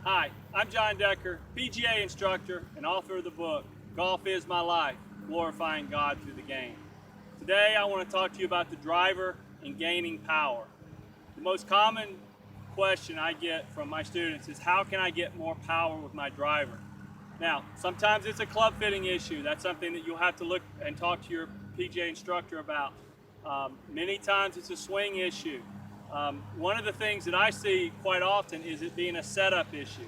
Hi, I'm Jon Decker, PGA instructor and author of the book, Golf is My Life, Glorifying God Through the Game. Today I want to talk to you about the driver and gaining power. The most common question I get from my students is, how can I get more power with my driver? Now, sometimes it's a club fitting issue. That's something that you'll have to look and talk to your PGA instructor about. Many times it's a swing issue. One of the things that I see quite often is it being a setup issue.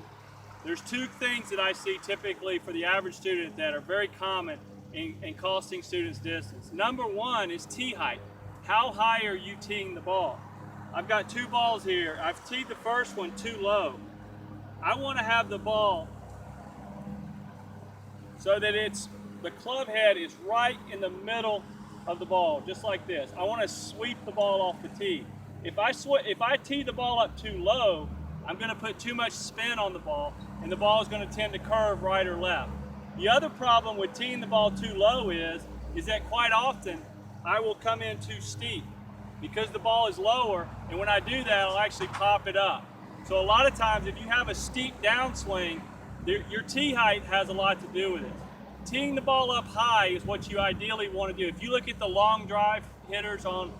There's two things that I see typically for the average student that are very common in costing students distance. Number one is tee height. How high are you teeing the ball? I've got two balls here. I've teed the first one too low. I want to have the ball so that the club head is right in the middle of the ball, just like this. I want to sweep the ball off the tee. If I tee the ball up too low, I'm going to put too much spin on the ball, and the ball is going to tend to curve right or left. The other problem with teeing the ball too low is that quite often I will come in too steep because the ball is lower, and when I do that, I'll actually pop it up. So a lot of times, if you have a steep downswing, your tee height has a lot to do with it. Teeing the ball up high is what you ideally want to do. If you look at the long drive hitters on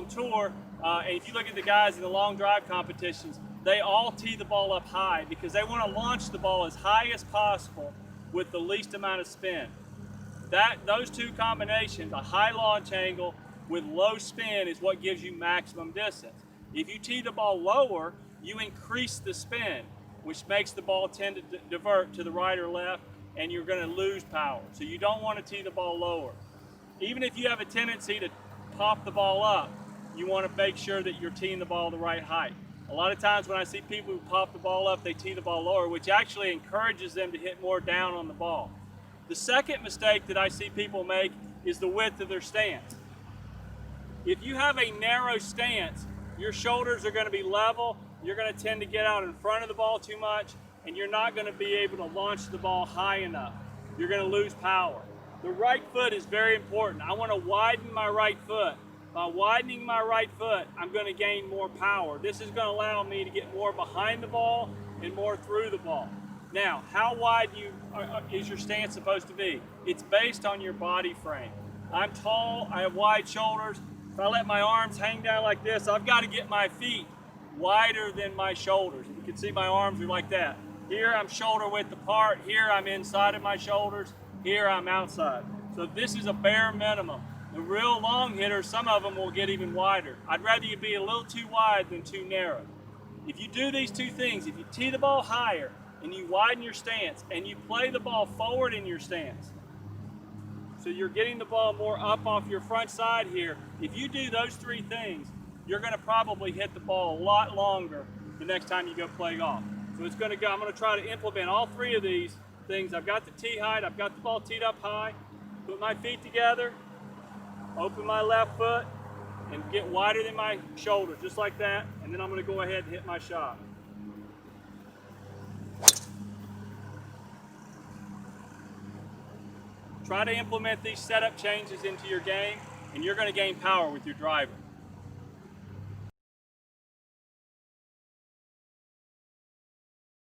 tour, and if you look at the guys in the long drive competitions, they all tee the ball up high because they want to launch the ball as high as possible with the least amount of spin. Those two combinations, a high launch angle with low spin, is what gives you maximum distance. If you tee the ball lower, you increase the spin, which makes the ball tend to divert to the right or left, and you're going to lose power. So you don't want to tee the ball lower. Even if you have a tendency to pop the ball up, you want to make sure that you're teeing the ball the right height. A lot of times when I see people who pop the ball up, they tee the ball lower, which actually encourages them to hit more down on the ball. The second mistake that I see people make is the width of their stance. If you have a narrow stance, your shoulders are going to be level, you're going to tend to get out in front of the ball too much, and you're not going to be able to launch the ball high enough. You're going to lose power. The right foot is very important. I want to widen my right foot. By widening my right foot, I'm going to gain more power. This is going to allow me to get more behind the ball and more through the ball. Now, how wide is your stance supposed to be? It's based on your body frame. I'm tall, I have wide shoulders. If I let my arms hang down like this, I've got to get my feet wider than my shoulders. You can see my arms are like that. Here I'm shoulder width apart, here I'm inside of my shoulders, here I'm outside. So this is a bare minimum. The real long hitters, some of them will get even wider. I'd rather you be a little too wide than too narrow. If you do these two things, if you tee the ball higher and you widen your stance and you play the ball forward in your stance, so you're getting the ball more up off your front side here, if you do those three things, you're going to probably hit the ball a lot longer the next time you go play golf. So it's going to go, I'm going to try to implement all three of these things. I've got the tee height, I've got the ball teed up high, put my feet together, open my left foot, and get wider than my shoulder, just like that, and then I'm going to go ahead and hit my shot. Try to implement these setup changes into your game, and you're going to gain power with your driver.